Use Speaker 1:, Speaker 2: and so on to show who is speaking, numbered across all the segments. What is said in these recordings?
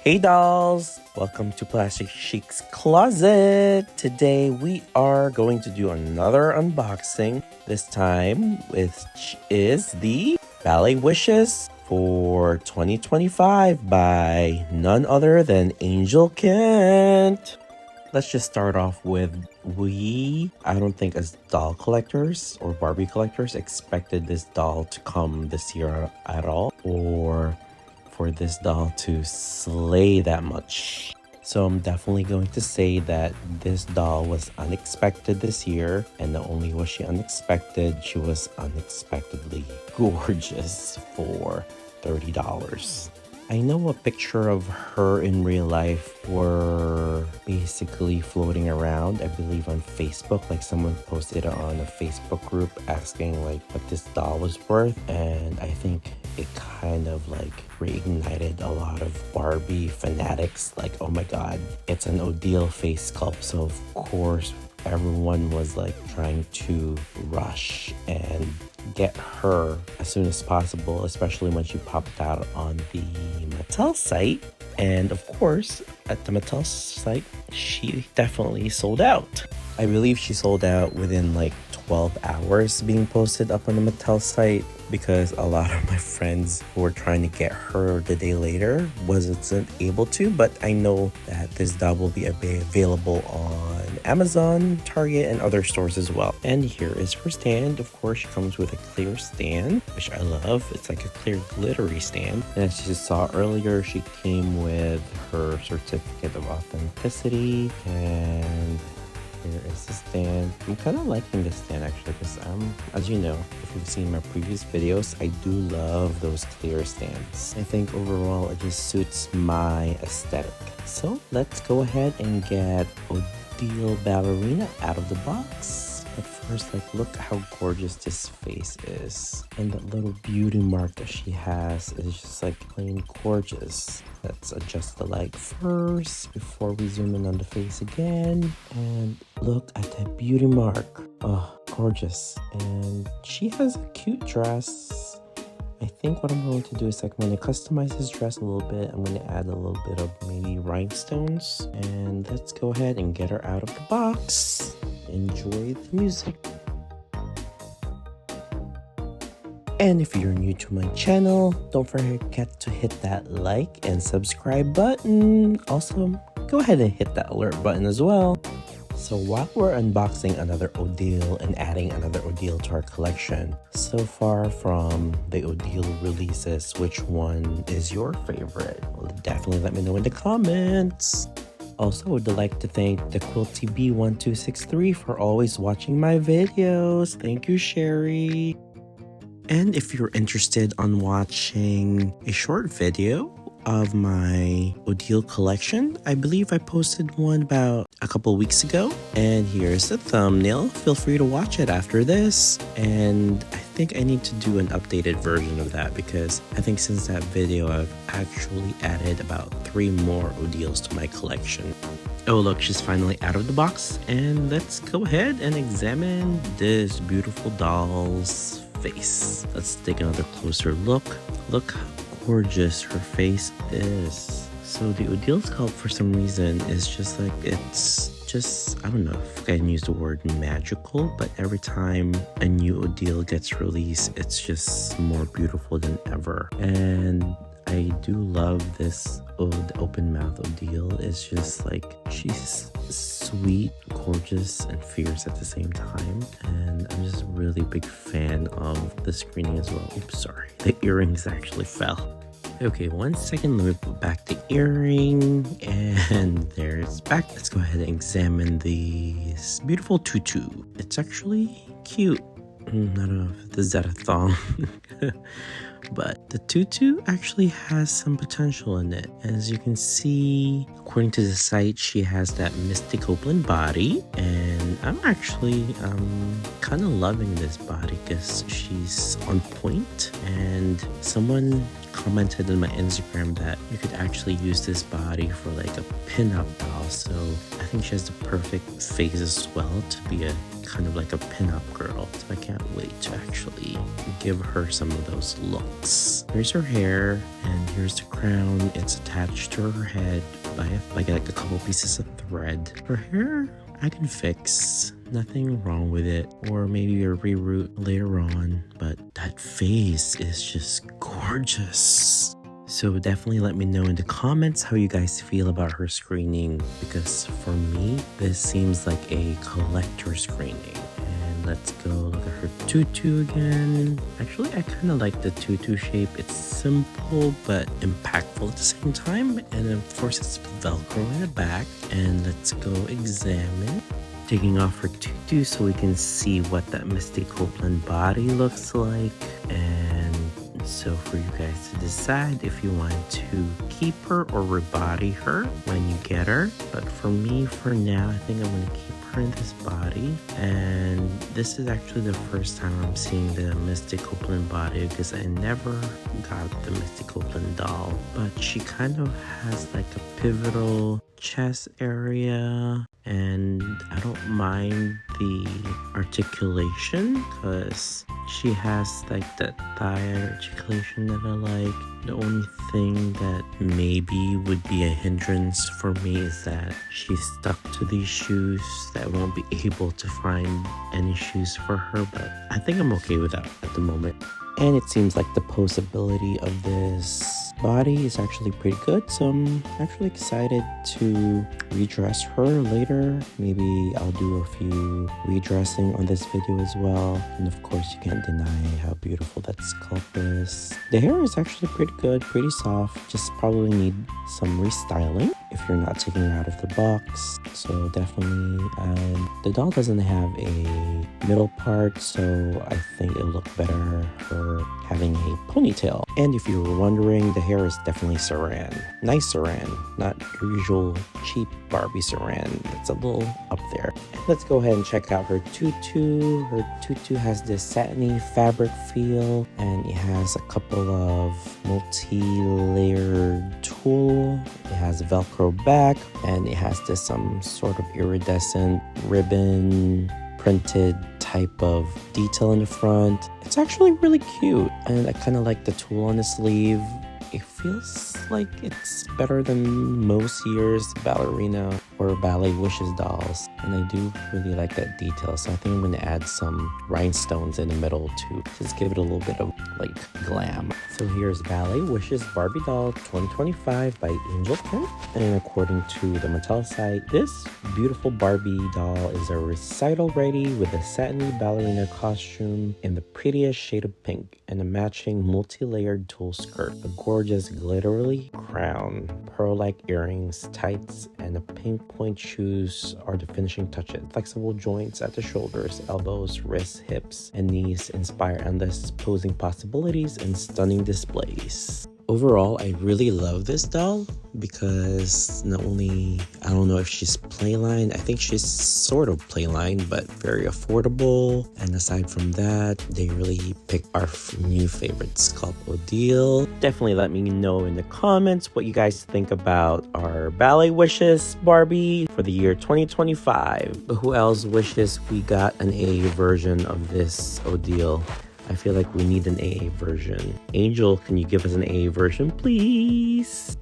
Speaker 1: Hey dolls! Welcome to Plastic Chic's Closet! Today we are going to do another unboxing. This time, which is the Ballet Wishes for 2025 by none other than Angel Kent. Let's just start off with I don't think as doll collectors or Barbie collectors expected this doll to come this year at all, or for this doll to slay that much. So I'm definitely going to say that this doll was unexpected this year, and not only was she unexpected, she was unexpectedly gorgeous for $30. I know a picture of her in real life were basically floating around, I believe on Facebook. Like someone posted it on a Facebook group asking like what this doll was worth, and I think it kind of like reignited a lot of Barbie fanatics. Like, oh my god, it's an Odile face sculpt, so of course everyone was like trying to rush and get her as soon as possible, especially when she popped out on the Mattel site. And of course, at the Mattel site, she definitely sold out. I believe she sold out within like 12 hours being posted up on the Mattel site, because a lot of my friends who were trying to get her the day later wasn't able to. But I know that this doll will be available on Amazon, Target, and other stores as well. And here is her stand. Of course, she comes with a clear stand, which I love. It's like a clear glittery stand. And as you saw earlier, she came with her certificate of authenticity, and here is the stand. I'm kind of liking this stand actually, because as you know, if you've seen my previous videos, I do love those clear stands. I think overall it just suits my aesthetic. So let's go ahead and get Odile Ballerina out of the box. But first, like, look how gorgeous this face is. And that little beauty mark that she has is just like plain gorgeous. Let's adjust the light first before we zoom in on the face again. And look at that beauty mark. Oh, gorgeous. And she has a cute dress. I think what I'm going to do is like I'm going to customize this dress a little bit. I'm going to add a little bit of maybe rhinestones. And let's go ahead and get her out of the box. Enjoy the music. And if you're new to my channel, don't forget to hit that like and subscribe button. Also, go ahead and hit that alert button as well. So while we're unboxing another Odile and adding another Odile to our collection, so far from the Odile releases, which one is your favorite? Well, definitely let me know in the comments. Also, would like to thank the Quilty B1263 for always watching my videos. Thank you, Sherry. And if you're interested on watching a short video of my Odile collection, I believe I posted one about a couple weeks ago. And here's the thumbnail. Feel free to watch it after this. And I think I need to do an updated version of that, because I think since that video I've actually added about 3 more Odiles to my collection. Oh look, she's finally out of the box, and let's go ahead and examine this beautiful doll's face. Let's take another closer look. Look how gorgeous her face is. So the Odile sculpt for some reason is just like, it's just, I don't know if I can use the word magical, but every time a new Odile gets released, it's just more beautiful than ever. And I do love this the Open Mouth Odile. It's just like, she's sweet, gorgeous, and fierce at the same time. And I'm just a really big fan of the screening as well. Oops, sorry. The earrings actually fell. Okay, 1 second, let me put back the earring, and there it's back. Let's go ahead and examine this beautiful tutu. It's actually cute. I don't know if this is a thong. But the tutu actually has some potential in it. As you can see, according to the site, she has that mystic Copeland body, and I'm actually kind of loving this body because she's on point. And someone commented on my Instagram that you could actually use this body for like a pin-up doll, so I think she has the perfect face as well to be a kind of like a pinup girl. So I can't wait to actually give her some of those looks. Here's her hair, and here's the crown. It's attached to her head by like a couple pieces of thread. Her hair, I can fix. Nothing wrong with it. Or maybe a reroute later on. But that face is just gorgeous. So definitely let me know in the comments how you guys feel about her screening, because for me, this seems like a collector screening. And let's go look at her tutu again. Actually, I kind of like the tutu shape. It's simple but impactful at the same time. And of course, it's Velcro in the back. And let's go examine. Taking off her tutu so we can see what that Misty Copeland body looks like. And so for you guys to decide if you want to keep her or rebody her when you get her. But for me, for now, I think I'm going to keep her in this body. And this is actually the first time I'm seeing the Misty Copeland body, because I never got the Misty Copeland doll. But she kind of has like a pivotal chest area, and I don't mind the articulation because she has like that thigh articulation that I like. The only thing that maybe would be a hindrance for me is that she's stuck to these shoes, that I won't be able to find any shoes for her, but I think I'm okay with that at the moment. And it seems like the posability of this body is actually pretty good, so I'm actually excited to redress her later. Maybe I'll do a few redressing on this video as well. And of course, you can't deny how beautiful that sculpt is. The hair is actually pretty good, pretty soft, just probably need some restyling if you're not taking her out of the box. So definitely, the doll doesn't have a middle part, so I think it'll look better for having a ponytail. And if you were wondering, the hair is definitely saran. Nice saran, not your usual cheap Barbie saran. It's a little up there. And let's go ahead and check out her tutu. Her tutu has this satiny fabric feel, and it has a couple of multi-layered tulle. It has a Velcro back, and it has this some sort of iridescent ribbon printed type of detail in the front. It's actually really cute, and I kind of like the tulle on the sleeve. It feels like it's better than most years' Ballerina or Ballet Wishes dolls, and I do really like that detail, so I think I'm going to add some rhinestones in the middle to just give it a little bit of like glam. So here's Ballet Wishes Barbie Doll 2025 by Angel Print, and according to the Mattel site, this beautiful Barbie doll is a recital-ready with a satiny ballerina costume in the prettiest shade of pink and a matching multi-layered tulle skirt, a gorgeous glittery crown, pearl-like earrings, tights, and a pink point shoes are the finishing touches. Flexible joints at the shoulders, elbows, wrists, hips, and knees inspire endless posing possibilities and stunning displays. Overall, I really love this doll because not only, I don't know if she's playline, I think she's sort of playline, but very affordable. And aside from that, they really picked our new favorite sculpt, Odile. Definitely let me know in the comments what you guys think about our Ballet Wishes Barbie for the year 2025. But who else wishes we got an AA version of this Odile? I feel like we need an AA version. Angel, can you give us an AA version, please?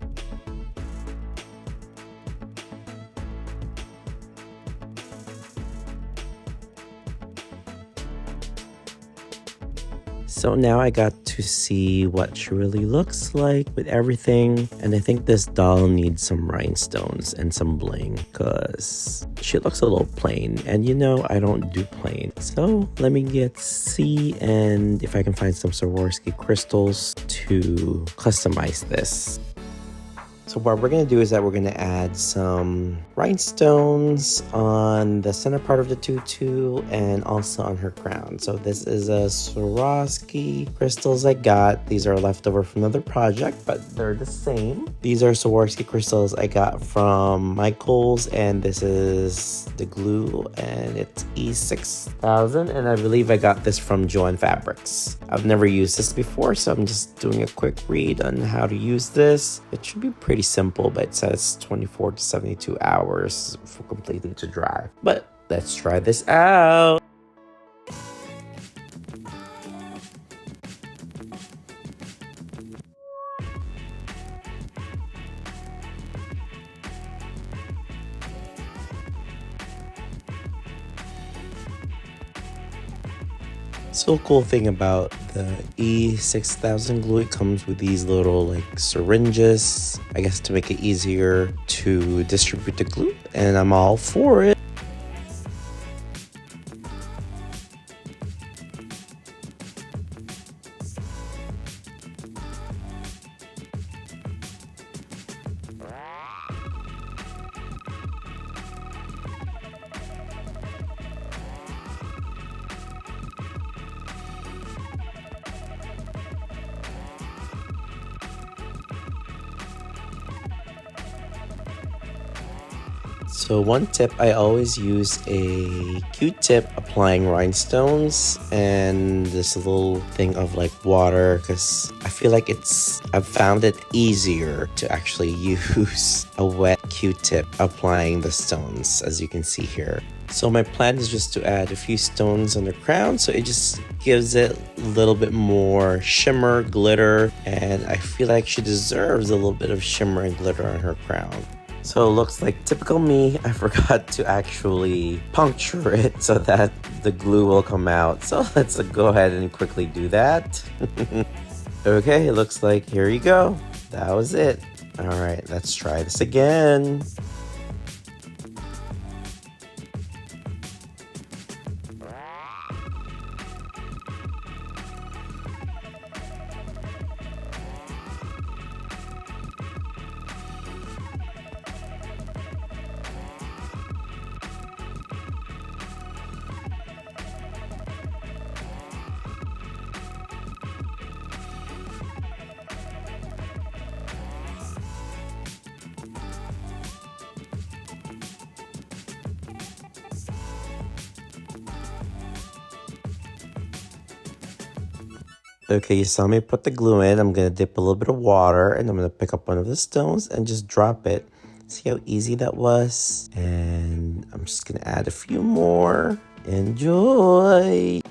Speaker 1: So now I got to see what she really looks like with everything. And I think this doll needs some rhinestones and some bling because she looks a little plain. And you know, I don't do plain. So let me see and if I can find some Swarovski crystals to customize this. So what we're going to do is that we're going to add some rhinestones on the center part of the tutu and also on her crown. So this is a Swarovski crystals I got. These are leftover from another project, but they're the same. These are Swarovski crystals I got from Michaels, and this is the glue, and it's E6000, and I believe I got this from Joann Fabrics. I've never used this before, so I'm just doing a quick read on how to use this. It should be pretty simple, but it says 24 to 72 hours for completely to dry. But let's try this out. So cool thing about the E6000 glue, it comes with these little like syringes, I guess to make it easier to distribute the glue, and I'm all for it. So one tip, I always use a Q-tip applying rhinestones and this little thing of like water, because I feel like I've found it easier to actually use a wet Q-tip applying the stones, as you can see here. So my plan is just to add a few stones on the crown, so it just gives it a little bit more shimmer, glitter, and I feel like she deserves a little bit of shimmer and glitter on her crown. So it looks like typical me, I forgot to actually puncture it so that the glue will come out. So let's go ahead and quickly do that. Okay, it looks like here you go. That was it. All right, let's try this again. Okay, you saw me put the glue in. I'm gonna dip a little bit of water and I'm gonna pick up one of the stones and just drop it. See how easy that was? And I'm just gonna add a few more. Enjoy!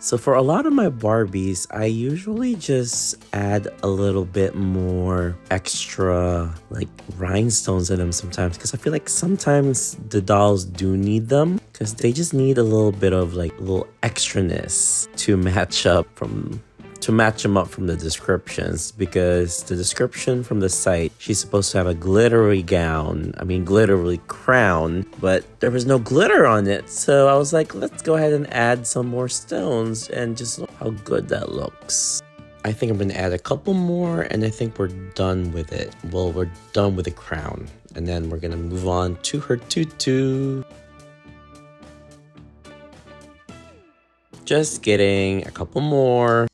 Speaker 1: So for a lot of my Barbies, I usually just add a little bit more extra like rhinestones in them sometimes, because I feel like sometimes the dolls do need them, because they just need a little bit of like a little extraness to match them up from the descriptions, because the description from the site, she's supposed to have a glittery gown, glittery crown, but there was no glitter on it. So I was like, let's go ahead and add some more stones and just look how good that looks. I think I'm gonna add a couple more and I think we're done with it. Well, we're done with the crown, and then we're gonna move on to her tutu. Just kidding, a couple more.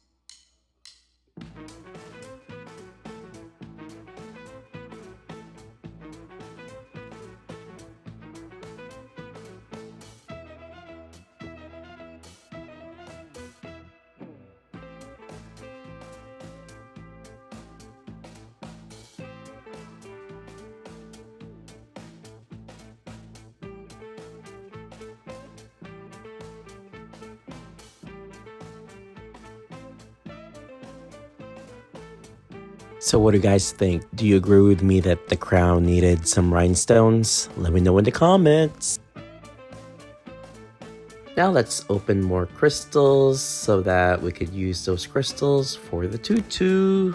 Speaker 1: So what do you guys think? Do you agree with me that the crown needed some rhinestones? Let me know in the comments. Now let's open more crystals so that we could use those crystals for the tutu.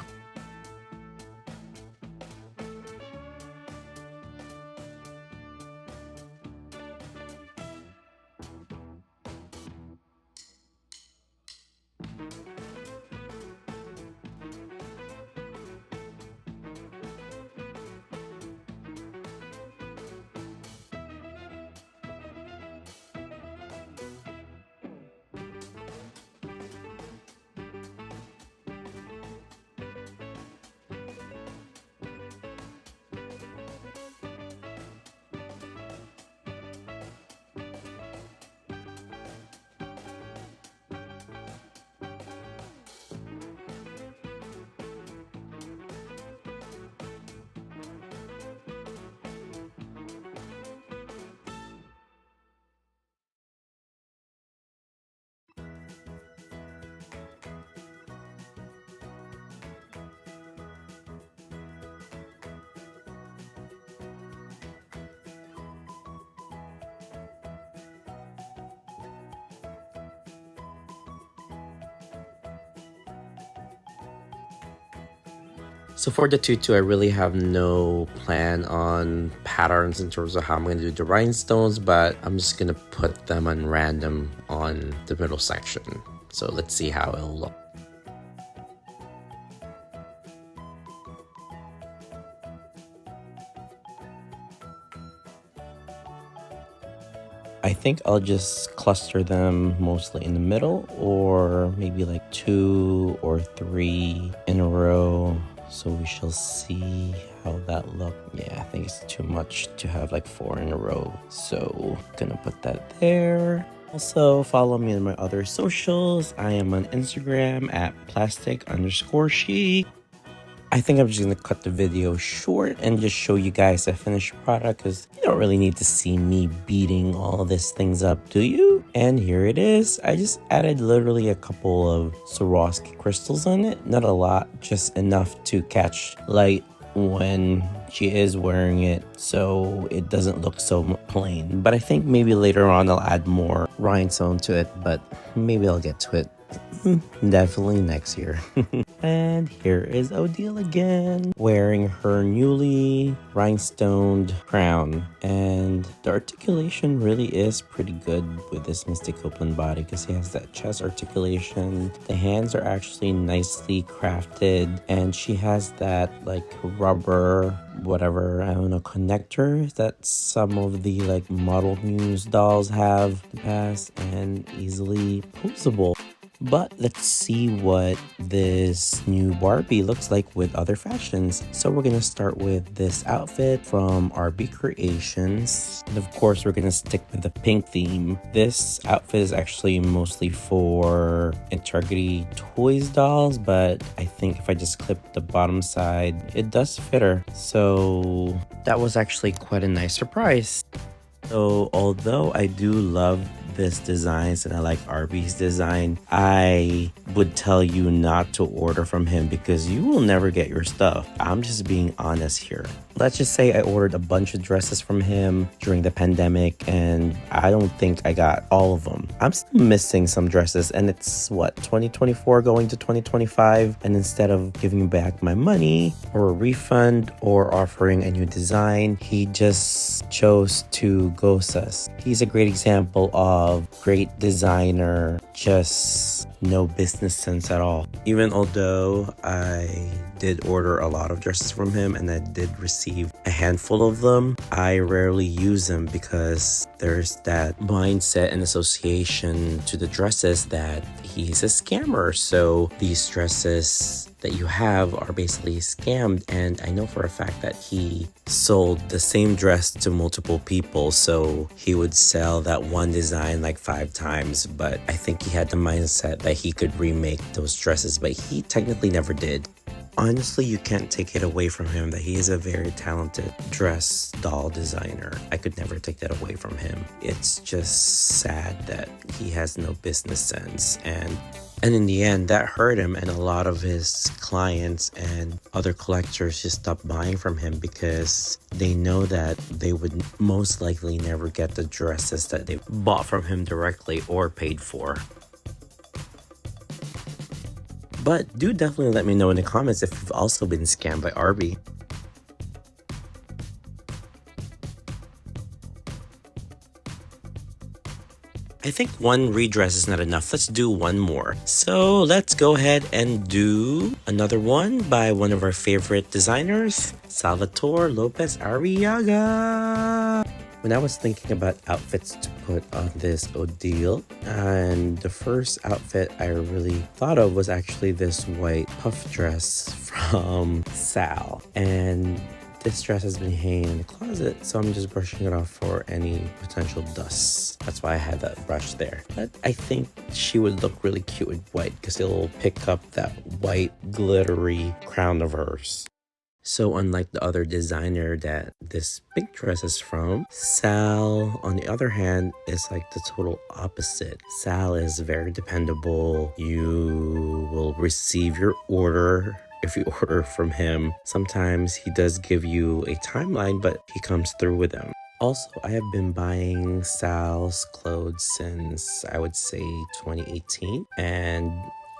Speaker 1: So for the tutu, I really have no plan on patterns in terms of how I'm going to do the rhinestones, but I'm just going to put them on random on the middle section. So let's see how it'll look. I think I'll just cluster them mostly in the middle, or maybe like 2 or 3 in a row. So we shall see how that look. Yeah, I think it's too much to have like 4 in a row. So gonna put that there. Also, follow me on my other socials. I am on Instagram at plastic_chic. I think I'm just going to cut the video short and just show you guys the finished product, because you don't really need to see me beating all of these things up, do you? And here it is. I just added literally a couple of Swarovski crystals on it. Not a lot, just enough to catch light when she is wearing it, so it doesn't look so plain. But I think maybe later on I'll add more rhinestone to it, but maybe I'll get to it definitely next year. And here is Odile again, wearing her newly rhinestoned crown. And the articulation really is pretty good with this Mystic Copeland body, because he has that chest articulation. The hands are actually nicely crafted, and she has that like rubber, whatever, I don't know, connector that some of the like model muse dolls have in the past, and easily posable. But let's see what this new Barbie looks like with other fashions. So we're gonna start with this outfit from RB Creations. And of course, we're gonna stick with the pink theme. This outfit is actually mostly for Integrity Toys dolls, but I think if I just clip the bottom side, it does fit her. So that was actually quite a nice surprise. So although I do love this designs and I like RB's design, I would tell you not to order from him because you will never get your stuff. I'm just being honest here. Let's just say I ordered a bunch of dresses from him during the pandemic, and I don't think I got all of them. I'm still missing some dresses, and it's what, 2024 going to 2025, and instead of giving back my money or a refund or offering a new design, he just chose to ghost us. He's a great example of great designer, just no business sense at all. Even although I did order a lot of dresses from him and I did receive a handful of them, I rarely use them because there's that mindset and association to the dresses that he's a scammer. So these dresses that you have are basically scammed, and I know for a fact that he sold the same dress to multiple people, so he would sell that one design like 5 times. But I think he had the mindset that he could remake those dresses, but he technically never did. Honestly, you can't take it away from him that he is a very talented dress doll designer. I could never take that away from him. It's just sad that he has no business sense, and in the end, that hurt him, and a lot of his clients and other collectors just stopped buying from him because they know that they would most likely never get the dresses that they bought from him directly or paid for. But do definitely let me know in the comments if you've also been scammed by RB. I think one redress is not enough. Let's do one more. So let's go ahead and do another one by one of our favorite designers, Salvatore Lopez Arriaga. When I was thinking about outfits to put on this Odile, and the first outfit I really thought of was actually this white puff dress from Sal. And this dress has been hanging in the closet, so I'm just brushing it off for any potential dust. That's why I had that brush there. But I think she would look really cute with white because it'll pick up that white glittery crown of hers. So unlike the other designer that this pink dress is from, Sal, on the other hand, is like the total opposite. Sal is very dependable. You will receive your order if you order from him. Sometimes he does give you a timeline, but he comes through with them. Also, I have been buying Sal's clothes since, I would say, 2018. And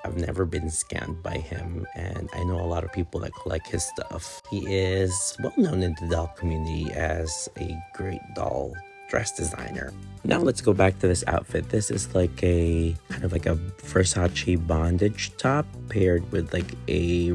Speaker 1: I've never been scammed by him, and I know a lot of people that collect his stuff. He is well known in the doll community as a great doll dress designer. Now let's go back to this outfit. This is like a kind of like a Versace bondage top paired with like a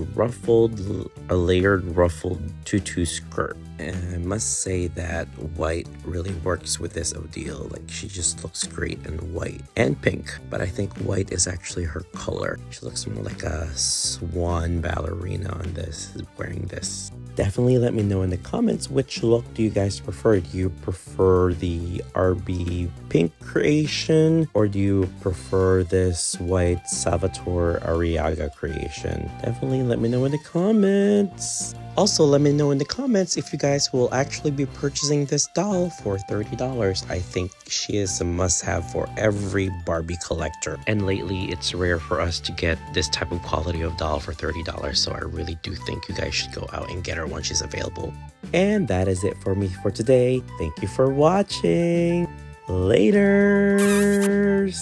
Speaker 1: layered ruffled tutu skirt. And I must say that white really works with this Odile. Like, she just looks great in white and pink, but I think white is actually her color. She looks more like a swan ballerina on this, wearing this. Definitely let me know in the comments, which look do you guys prefer? Do you prefer the RB pink creation, or do you prefer this white Salvatore Arriaga creation? Definitely let me know in the comments. Also, let me know in the comments if you guys will actually be purchasing this doll for $30. I think she is a must-have for every Barbie collector. And lately, it's rare for us to get this type of quality of doll for $30. So I really do think you guys should go out and get her when she's available. And that is it for me for today. Thank you for watching. Laters.